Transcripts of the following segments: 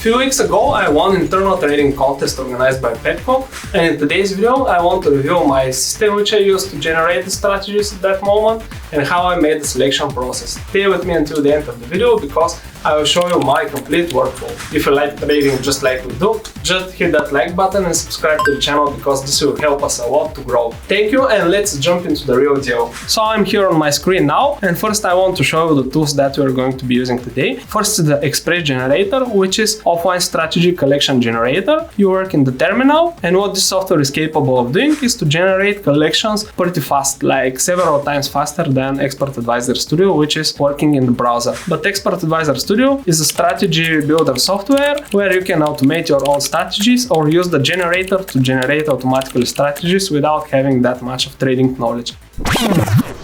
few weeks ago, I won an internal trading contest organized by Petko, and in today's video, I want to review my system which I used to generate the strategies at that moment and how I made the selection process. Stay with me until the end of the video because I will show you my complete workflow. If you like trading just like we do, just hit that like button and subscribe to the channel because this will help us a lot to grow. Thank you, and let's jump into the real deal. So I'm here on my screen now, and first I want to show you the tools that we're going to be using today. First is the Express Generator, which is offline strategy collection generator. You work in the terminal, and what this software is capable of doing is to generate collections pretty fast, like several times faster than Expert Advisor Studio, which is working in the browser. But Expert Advisor Studio is a strategy builder software where you can automate your own strategies or use the generator to generate automatically strategies without having that much of trading knowledge.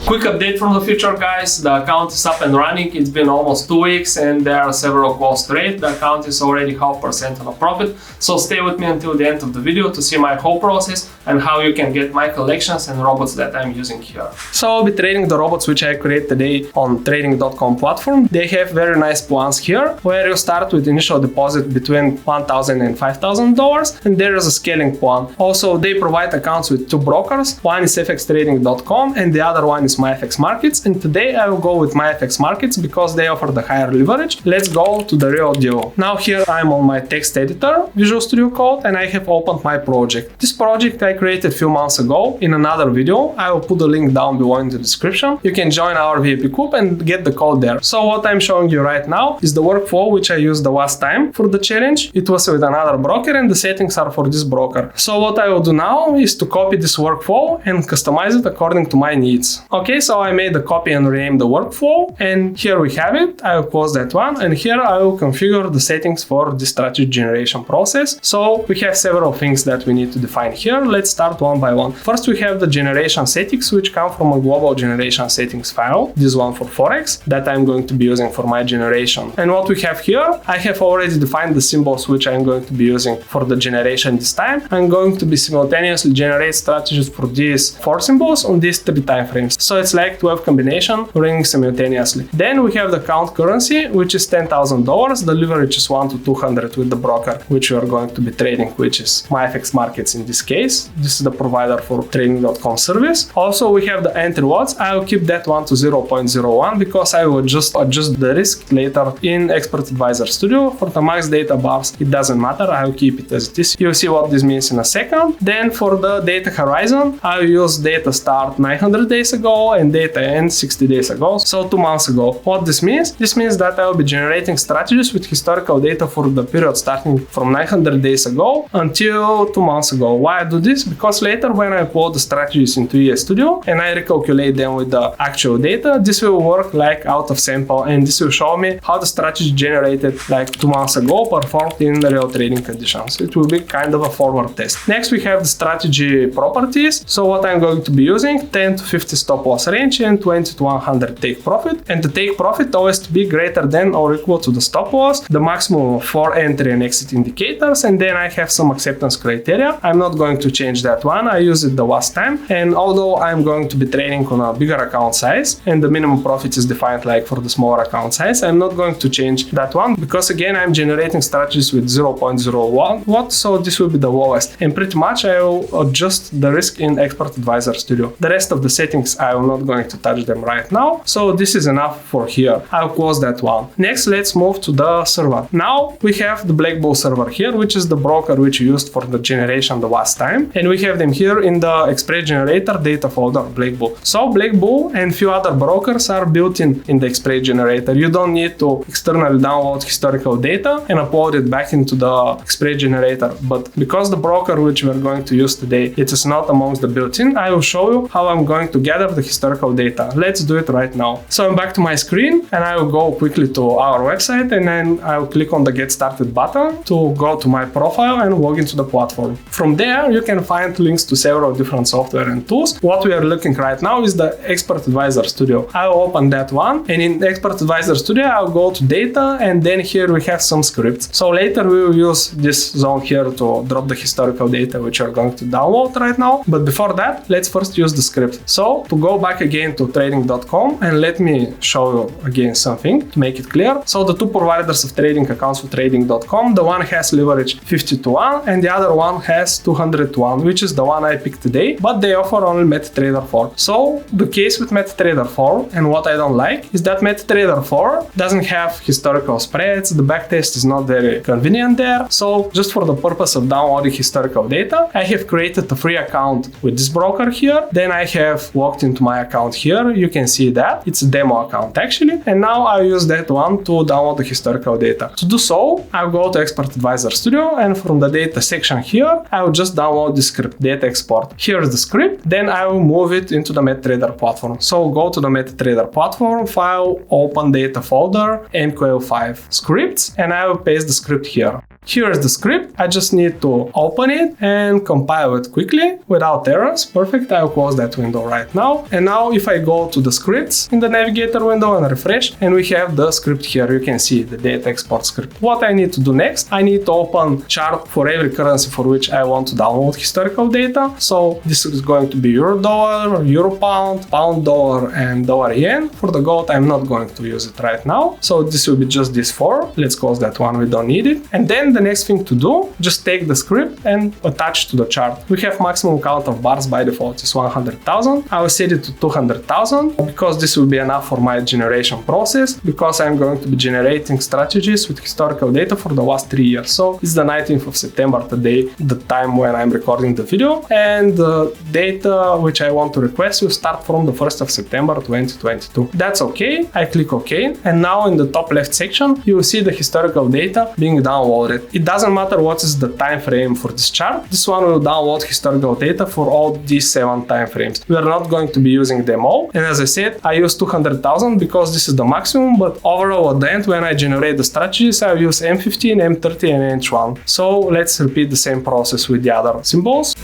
Quick update from the future, guys. The account is up and running. It's been almost 2 weeks and there are several calls to trade. The account is already 0.5% on a profit. So stay with me until the end of the video to see my whole process and how you can get my collections and robots that I'm using here. So I'll be trading the robots which I create today on trading.com platform. They have very nice plans here where you start with initial deposit between $1,000 and $5,000, and there is a scaling plan. Also, they provide accounts with 2 brokers. One is fxtrading.com and the other one is MyFX Markets, and today I will go with MyFX Markets because they offer the higher leverage. Let's go to the real deal. Now here I'm on my text editor, Visual Studio Code, and I have opened my project. This project I created a few months ago in another video. I will put the link down below in the description. You can join our VIP group and get the code there. So what I'm showing you right now is the workflow which I used the last time for the challenge. It was with another broker and the settings are for this broker. So what I will do now is to copy this workflow and customize it according to my needs. Okay, so I made the copy and rename the workflow, and here we have it. I will close that one, and here I will configure the settings for the strategy generation process. So we have several things that we need to define here. Let's start one by one. First, we have the generation settings, which come from a global generation settings file. This one for Forex that I'm going to be using for my generation. And what we have here, I have already defined the symbols which I'm going to be using for the generation this time. I'm going to be simultaneously generate strategies for these 4 symbols on these 3 time frames. So it's like 12 combination running simultaneously. Then we have the count currency, which is $10,000. The leverage is 1 to 200 with the broker, which we are going to be trading, which is MyFX Markets in this case. This is the provider for trading.com service. Also, we have the entry lots. I will keep that one to 0.01 because I will just adjust the risk later in Expert Advisor Studio. For the max data bars, it doesn't matter. I will keep it as it is. You'll see what this means in a second. Then for the data horizon, I will use data start 900 days ago and data end 60 days ago, so 2 months ago. What this means? This means that I will be generating strategies with historical data for the period starting from 900 days ago until 2 months ago. Why I do this? Because later when I upload the strategies into ES Studio and I recalculate them with the actual data, this will work like out of sample, and this will show me how the strategy generated like 2 months ago performed in real trading conditions. It will be kind of a forward test. Next, we have the strategy properties. So what I'm going to be using, 10 to 50 stop loss range and 20 to 100 take profit, and the take profit always to be greater than or equal to the stop loss, the maximum of 4 entry and exit indicators, and then I have some acceptance criteria. I'm not going to change that one. I used it the last time, and although I'm going to be trading on a bigger account size and the minimum profit is defined like for the smaller account size, I'm not going to change that one because again I'm generating strategies with 0.01 watt, so this will be the lowest, and pretty much I will adjust the risk in Expert Advisor Studio. The rest of the settings I will not going to touch them right now, so this is enough for here. I'll close that one. Next, let's move to the server. Now we have the Black Bull server here, which is the broker which we used for the generation the last time, and we have them here in the Express Generator data folder, Black Bull. So Black Bull and few other brokers are built in the Express Generator. You don't need to externally download historical data and upload it back into the Express Generator, but because the broker which we're going to use today, it is not amongst the built-in, I will show you how I'm going to gather the historical data. Let's do it right now. So I'm back to my screen and I will go quickly to our website, and then I will click on the Get Started button to go to my profile and log into the platform. From there, you can find links to several different software and tools. What we are looking right now is the Expert Advisor Studio. I will open that one, and in Expert Advisor Studio, I'll go to data, and then here we have some scripts. So later we will use this zone here to drop the historical data which are going to download right now. But before that, let's first use the script. So to go go back again to trading.com and let me show you again something to make it clear. So the two providers of trading accounts for trading.com, the one has leverage 50 to 1 and the other one has 200 to 1, which is the one I picked today, but they offer only MetaTrader 4. So the case with MetaTrader 4 and what I don't like is that MetaTrader 4 doesn't have historical spreads, the backtest is not very convenient there. So just for the purpose of downloading historical data, I have created a free account with this broker here. Then I have logged into my account here. You can see that it's a demo account actually. And now I use that one to download the historical data. To do so, I'll go to Expert Advisor Studio and from the data section here, I will just download the script, data export. Here's the script. Then I will move it into the MetaTrader platform. So go to the MetaTrader platform, file, open data folder, MQL5 scripts, and I will paste the script here. Here is the script. I just need to open it and compile it quickly without errors. Perfect. I'll close that window right now. And now if I go to the scripts in the navigator window and refresh, and we have the script here, you can see the data export script. What I need to do next, I need to open chart for every currency for which I want to download historical data. So this is going to be euro dollar, euro pound, pound dollar, and dollar yen. For the gold, I'm not going to use it right now. So this will be just these four. Let's close that one. We don't need it. And then the next thing to do, just take the script and attach to the chart. We have maximum count of bars by default is 100,000. I will set it to 200,000 because this will be enough for my generation process, because I'm going to be generating strategies with historical data for the last 3 years. So it's the 19th of September today, the time when I'm recording the video, and the data which I want to request will start from the 1st of September 2022. That's okay. I click OK, and now in the top left section, you will see the historical data being downloaded. It doesn't matter what is the time frame for this chart. This one will download historical data for all these 7 time frames. We are not going to be using them all. And as I said, I use 200,000 because this is the maximum, but overall at the end, when I generate the strategies, I will use M15, M30 and H1. So let's repeat the same process with the other symbols.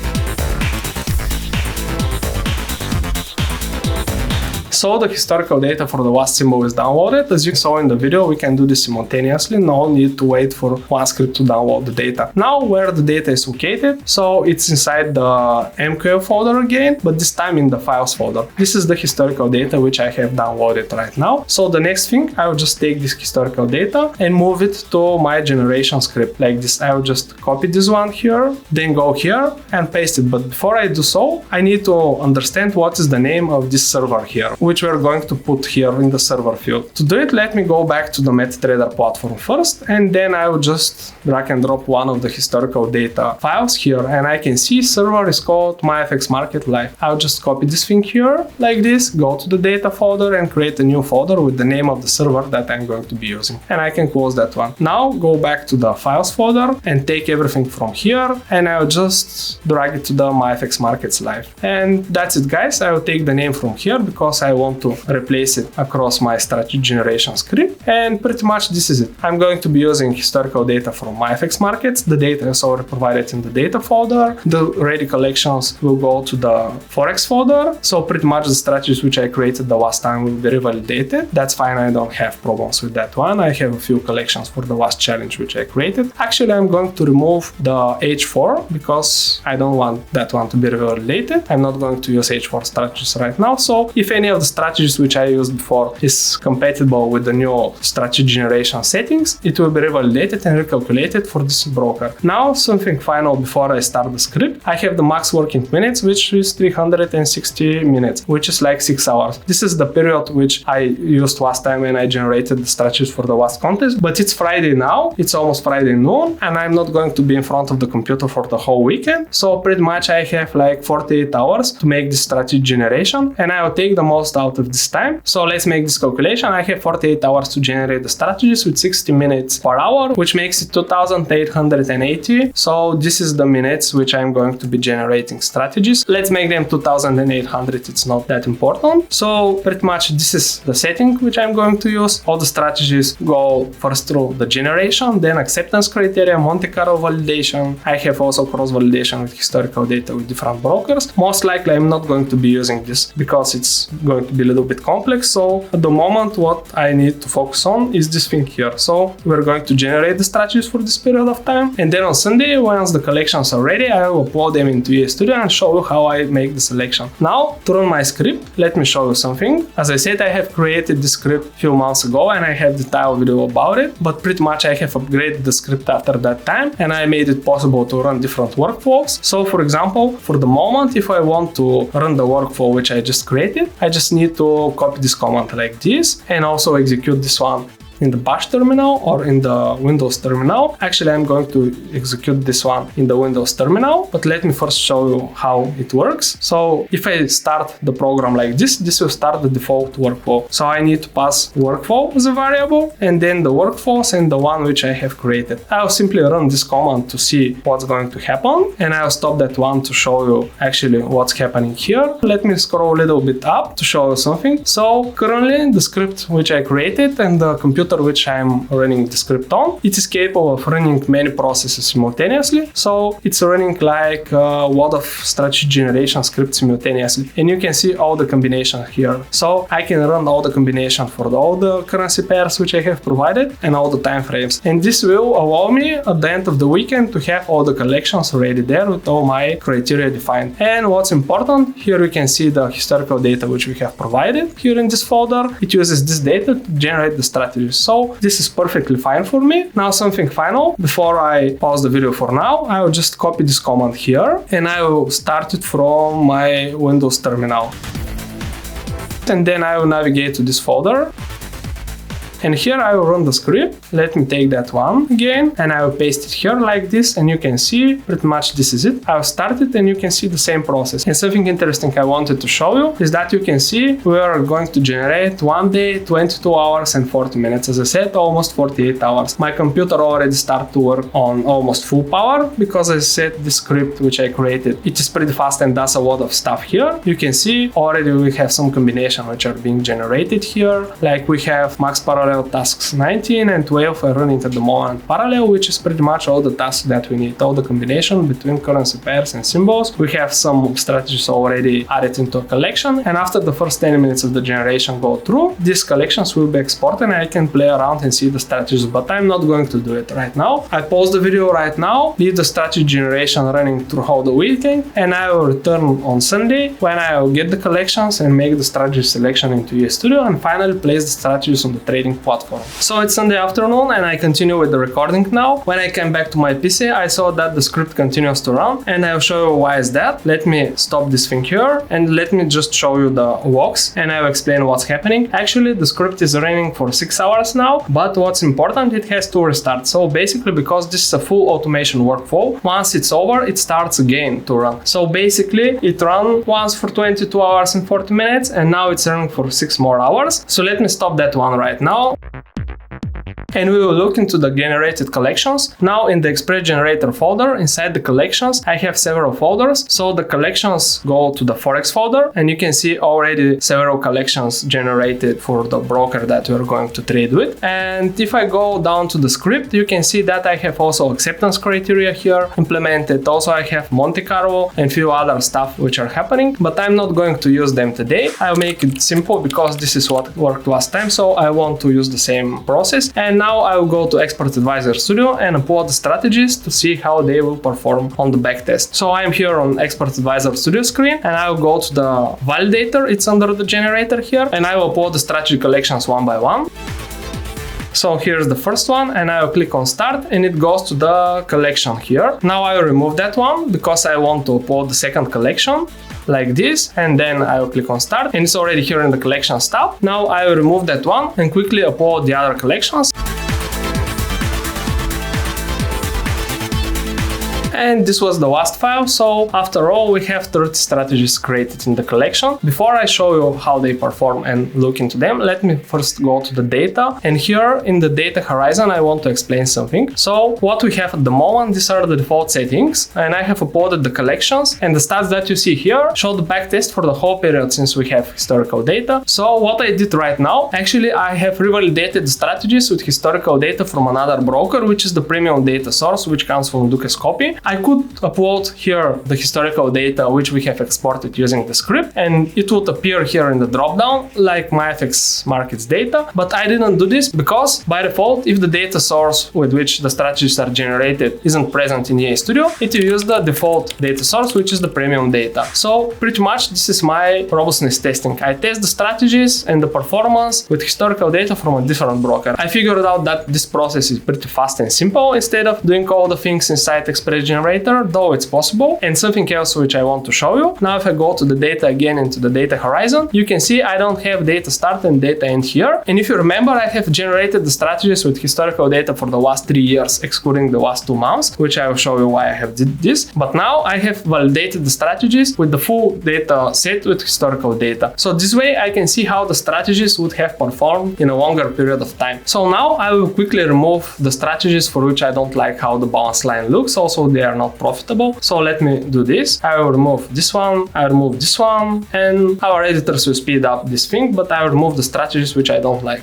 So the historical data for the last symbol is downloaded. As you saw in the video, we can do this simultaneously. No need to wait for one script to download the data. Now where the data is located, so it's inside the MQL folder again, but this time in the files folder. This is the historical data which I have downloaded right now. So the next thing, I will just take this historical data and move it to my generation script like this. I will just copy this one here, then go here and paste it. But before I do so, I need to understand what is the name of this server here, which we're going to put here in the server field. To do it, let me go back to the MetaTrader platform first, and then I will just drag and drop one of the historical data files here, and I can see server is called MyFX Market Live. I'll just copy this thing here like this, go to the data folder and create a new folder with the name of the server that I'm going to be using. And I can close that one. Now go back to the files folder and take everything from here, and I'll just drag it to the MyFX Markets Live. And that's it, guys. I will take the name from here because I want to replace it across my strategy generation script, and pretty much this is it. I'm going to be using historical data from MyFX Markets. The data is already provided in the data folder. The ready collections will go to the Forex folder. So pretty much the strategies which I created the last time will be revalidated. That's fine. I don't have problems with that one. I have a few collections for the last challenge which I created. Actually, I'm going to remove the H4 because I don't want that one to be revalidated. I'm not going to use H4 strategies right now. So if any of the strategies which I used before is compatible with the new strategy generation settings, it will be revalidated and recalculated for this broker. Now, something final before I start the script. I have the max working minutes, which is 360 minutes, which is like 6 hours. This is the period which I used last time when I generated the strategies for the last contest, but it's Friday now. It's almost Friday noon, and I'm not going to be in front of the computer for the whole weekend. So pretty much I have like 48 hours to make this strategy generation, and I will take the most out of this time. So let's make this calculation. I have 48 hours to generate the strategies with 60 minutes per hour, which makes it 2880. So this is the minutes which I'm going to be generating strategies. Let's make them 2800. It's not that important. So pretty much this is the setting which I'm going to use. All the strategies go first through the generation, then acceptance criteria, Monte Carlo validation. I have also cross validation with historical data with different brokers. Most likely I'm not going to be using this because it's going going to be a little bit complex. So at the moment, what I need to focus on is this thing here. So we're going to generate the strategies for this period of time. And then on Sunday, once the collections are ready, I will upload them into EA Studio and show you how I make the selection. Now, to run my script, let me show you something. As I said, I have created this script a few months ago and I have the entire video about it, but pretty much I have upgraded the script after that time and I made it possible to run different workflows. So for example, for the moment, if I want to run the workflow which I just created, I just need to copy this command like this and also execute this one in the Bash terminal or in the Windows terminal. Actually, I'm going to execute this one in the Windows terminal, but let me first show you how it works. So if I start the program like this, this will start the default workflow. So I need to pass workflow as a variable and then the workflows and the one which I have created. I'll simply run this command to see what's going to happen and I'll stop that one to show you actually what's happening here. Let me scroll a little bit up to show you something. So currently the script which I created and the computer which I'm running the script on, it is capable of running many processes simultaneously. So it's running like a lot of strategy generation scripts simultaneously. And you can see all the combinations here. So I can run all the combination for all the currency pairs which I have provided and all the time frames. And this will allow me at the end of the weekend to have all the collections already there with all my criteria defined. And what's important, here you can see the historical data which we have provided here in this folder. It uses this data to generate the strategies. So this is perfectly fine for me. Now something final. Before I pause the video for now, I will just copy this command here and I will start it from my Windows terminal. And then I will navigate to this folder. And here I will run the script. Let me take that one again and I will paste it here like this and you can see pretty much this is it. I'll start it and you can see the same process. And something interesting I wanted to show you is that you can see we are going to generate 1 day, 22 hours and 40 minutes. As I said, almost 48 hours. My computer already started to work on almost full power because as I said, the script which I created, it is pretty fast and does a lot of stuff here. You can see already we have some combination which are being generated here. Like we have max parallel tasks 19 and 12 are running at the moment parallel, which is pretty much all the tasks that we need, all the combination between currency pairs and symbols. We have some strategies already added into a collection and after the first 10 minutes of the generation go through, these collections will be exported and I can play around and see the strategies, but I'm not going to do it right now. I pause the video right now, leave the strategy generation running throughout the weekend and I will return on Sunday when I will get the collections and make the strategy selection into EA Studio and finally place the strategies on the trading platform. So it's Sunday afternoon and I continue with the recording now. When I came back to my PC, I saw that the script continues to run and I'll show you why is that. Let me stop this thing here and let me just show you the logs and I'll explain what's happening. Actually, the script is running for 6 hours now, but what's important, it has to restart. So basically, because this is a full automation workflow, once it's over, it starts again to run. So basically, it ran once for 22 hours and 40 minutes and now it's running for 6 more hours. So let me stop that one right now. And we will look into the generated collections. Now in the Express Generator folder, inside the collections, I have several folders. So the collections go to the Forex folder and you can see already several collections generated for the broker that we're going to trade with. And if I go down to the script, you can see that I have also acceptance criteria here implemented. Also, I have Monte Carlo and few other stuff which are happening, but I'm not going to use them today. I'll make it simple because this is what worked last time. So I want to use the same process. And now I will go to Expert Advisor Studio and upload the strategies to see how they will perform on the backtest. So I am here on Expert Advisor Studio screen and I will go to the validator. It's under the generator here and I will upload the strategy collections one by one. So here's the first one and I will click on start and it goes to the collection here. Now I will remove that one because I want to upload the second collection like this and then I will click on start and it's already here in the collections tab. Now I will remove that one and quickly upload the other collections. And this was the last file. So after all, we have 30 strategies created in the collection. Before I show you how they perform and look into them, let me first go to the data. And here in the data horizon, I want to explain something. So what we have at the moment, these are the default settings. And I have uploaded the collections and the stats that you see here show the backtest for the whole period since we have historical data. So what I did right now, actually, I have revalidated the strategies with historical data from another broker, which is the premium data source, which comes from Duke's copy. I could upload here the historical data which we have exported using the script, and it would appear here in the dropdown like MyFX markets data, but I didn't do this because by default, if the data source with which the strategies are generated isn't present in EA Studio, it will use the default data source, which is the premium data. So pretty much this is my robustness testing. I test the strategies and the performance with historical data from a different broker. I figured out that this process is pretty fast and simple instead of doing all the things inside Express Generator, though it's possible. And something else which I want to show you. Now if I go to the data again into the data horizon, you can see I don't have data start and data end here. And if you remember, I have generated the strategies with historical data for the last 3 years, excluding the last 2 months, which I will show you why I have did this. But now I have validated the strategies with the full data set with historical data. So this way I can see how the strategies would have performed in a longer period of time. So now I will quickly remove the strategies for which I don't like how the balance line looks. Also, they are not profitable. So let me do this. I will remove this one, I remove this one, and our editors will speed up this thing, but I will remove the strategies which I don't like.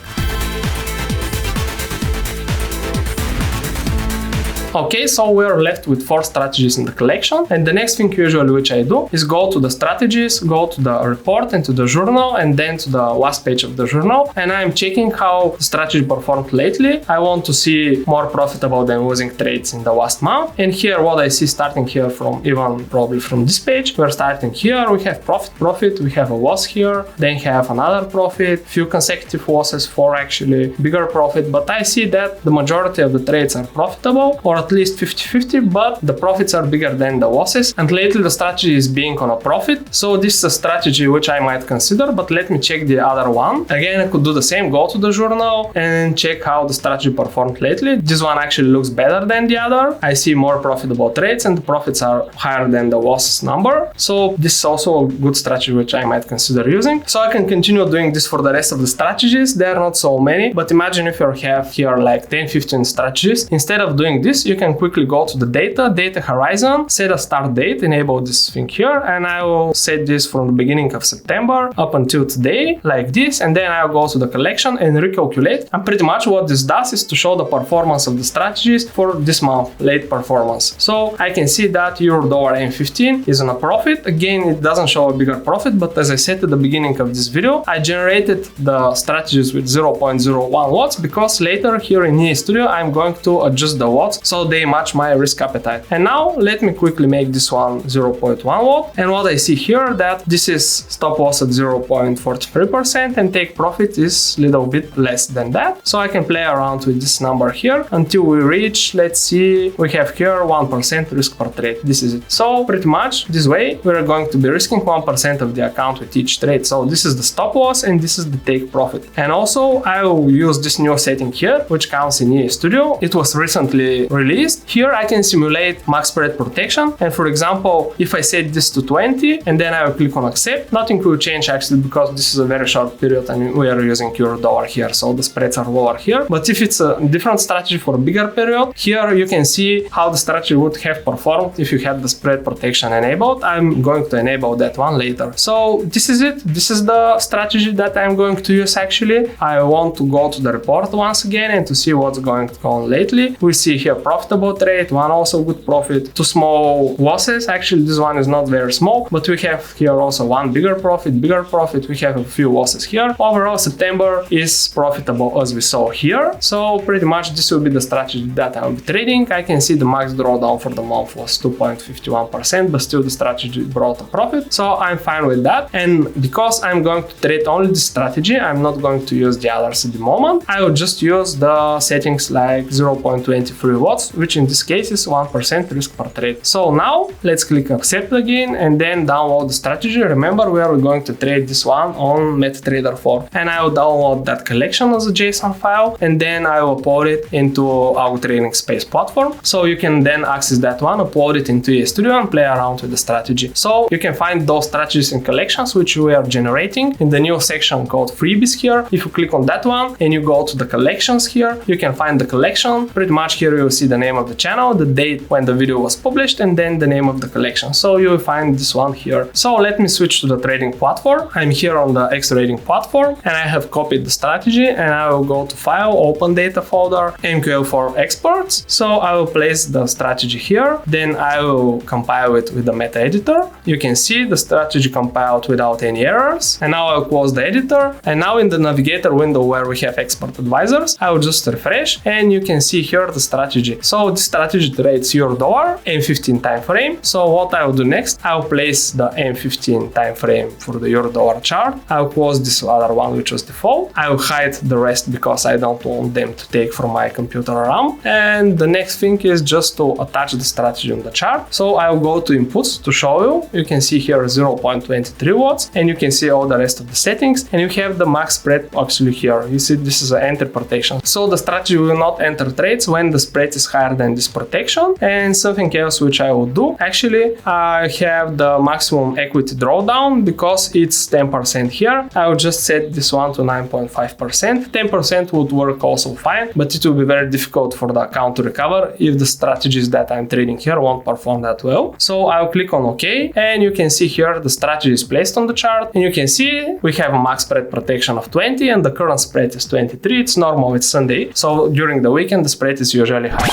Okay, so we're left with 4 strategies in the collection, and the next thing usually which I do is go to the strategies, go to the report and to the journal, and then to the last page of the journal, and I'm checking how the strategy performed lately. I want to see more profitable than losing trades in the last month, and here what I see starting here from even probably from this page, we're starting here, we have profit, we have a loss here, then have another profit, few consecutive losses, 4 actually, bigger profit, but I see that the majority of the trades are profitable, or at least 50-50, but the profits are bigger than the losses, and lately the strategy is being on a profit. So this is a strategy which I might consider, but let me check the other one. Again, I could do the same, go to the journal and check how the strategy performed lately. This one actually looks better than the other. I see more profitable trades and the profits are higher than the losses number. So this is also a good strategy which I might consider using. So I can continue doing this for the rest of the strategies. There are not so many, but imagine if you have here like 10-15 strategies. Instead of doing this, you can quickly go to the data horizon, set a start date, enable this thing here, and I will set this from the beginning of September up until today, like this, and then I'll go to the collection and recalculate. And pretty much what this does is to show the performance of the strategies for this month, late performance. So I can see that euro-dollar M15 is on a profit. Again, it doesn't show a bigger profit, but as I said at the beginning of this video, I generated the strategies with 0.01 lots because later here in EA Studio, I'm going to adjust the lots so they match my risk appetite. And now let me quickly make this one 0.1 lot. And what I see here that this is stop loss at 0.43% and take profit is a little bit less than that. So I can play around with this number here until we reach, let's see, we have here 1% risk per trade. This is it. So pretty much this way we're going to be risking 1% of the account with each trade. So this is the stop loss and this is the take profit. And also I will use this new setting here, which comes in EA Studio. It was recently released. Here I can simulate max spread protection, and for example, if I set this to 20 and then I will click on accept, nothing will change actually because this is a very short period and we are using euro-dollar here, so the spreads are lower here. But if it's a different strategy for a bigger period, here you can see how the strategy would have performed if you had the spread protection enabled. I'm going to enable that one later. So this is it. This is the strategy that I'm going to use actually. I want to go to the report once again and to see what's going on lately. We see here profitable trade, one also good profit, 2 small losses. Actually, this one is not very small, but we have here also one bigger profit. We have a few losses here. Overall, September is profitable as we saw here. So pretty much this will be the strategy that I'll be trading. I can see the max drawdown for the month was 2.51%, but still the strategy brought a profit. So I'm fine with that. And because I'm going to trade only this strategy, I'm not going to use the others at the moment. I will just use the settings like 0.23 watts, which in this case is 1% risk per trade. So now let's click accept again and then download the strategy. Remember, we are going to trade this one on MetaTrader 4, and I will download that collection as a JSON file and then I will upload it into our trading space platform. So you can then access that one, upload it into EA Studio and play around with the strategy. So you can find those strategies and collections which we are generating in the new section called Freebies here. If you click on that one and you go to the collections here, you can find the collection. Pretty much here you will see the name of the channel, the date when the video was published, and then the name of the collection. So you will find this one here. So let me switch to the trading platform. I'm here on the X trading platform, and I have copied the strategy, and I will go to File, Open Data Folder, MQL for Exports. So I will place the strategy here. Then I will compile it with the meta editor. You can see the strategy compiled without any errors. And now I'll close the editor. And now in the navigator window where we have expert advisors, I will just refresh, and you can see here the strategy. So this strategy trades euro dollar, M15 time frame. So what I will do next, I'll place the M15 time frame for the euro dollar chart. I'll close this other one, which was default. I will hide the rest because I don't want them to take from my computer around. And the next thing is just to attach the strategy on the chart. So I'll go to inputs to show you. You can see here 0.23 watts, and you can see all the rest of the settings, and you have the max spread actually here. You see this is an enter protection. So the strategy will not enter trades when the spread is higher than this protection. And something else which I will do, actually I have the maximum equity drawdown because it's 10% here. I will just set this one to 9.5%. 10% would work also fine, but it will be very difficult for the account to recover if the strategies that I'm trading here won't perform that well. So I'll click on OK, and you can see here the strategy is placed on the chart, and you can see we have a max spread protection of 20 and the current spread is 23. It's normal, it's Sunday, so during the weekend the spread is usually high.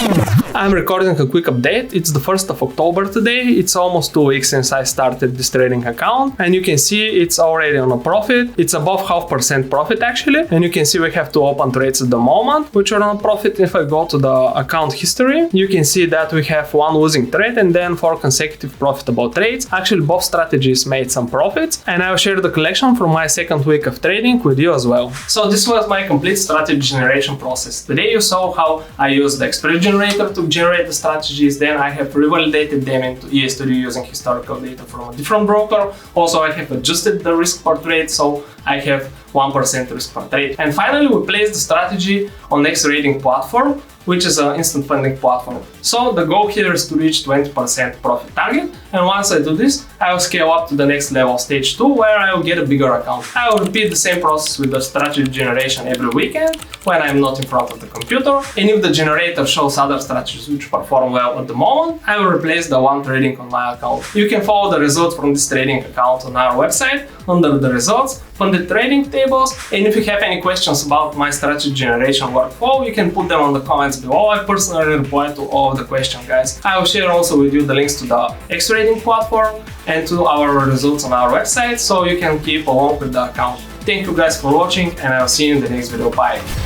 I'm recording a quick update. It's the 1st of October today. It's almost 2 weeks since I started this trading account, and you can see it's already on a profit. It's above 0.5% profit actually, and you can see we have 2 open trades at the moment which are on a profit. If I go to the account history, you can see that we have 1 losing trade and then 4 consecutive profitable trades. Actually both strategies made some profits, and I'll share the collection from my second week of trading with you as well. So this was my complete strategy generation process. Today you saw how I use the X-Strategy Generator to generate the strategies. Then I have revalidated them into ES2 using historical data from a different broker. Also I have adjusted the risk per trade, so I have 1% risk per trade. And finally we placed the strategy on X trading platform, which is an instant funding platform. So the goal here is to reach 20% profit target, and once I do this, I will scale up to the next level, stage 2, where I will get a bigger account. I will repeat the same process with the strategy generation every weekend when I'm not in front of the computer, and if the generator shows other strategies which perform well at the moment, I will replace the one trading on my account. You can follow the results from this trading account on our website under the results, funded trading tables, and if you have any questions about my strategy generation workflow, you can put them on the comments below. I personally reply to all of the questions, guys. I will share also with you the links to the X trading platform and to our results on our website, so you can keep along with the account. Thank you guys for watching, and I'll see you in the next video. Bye!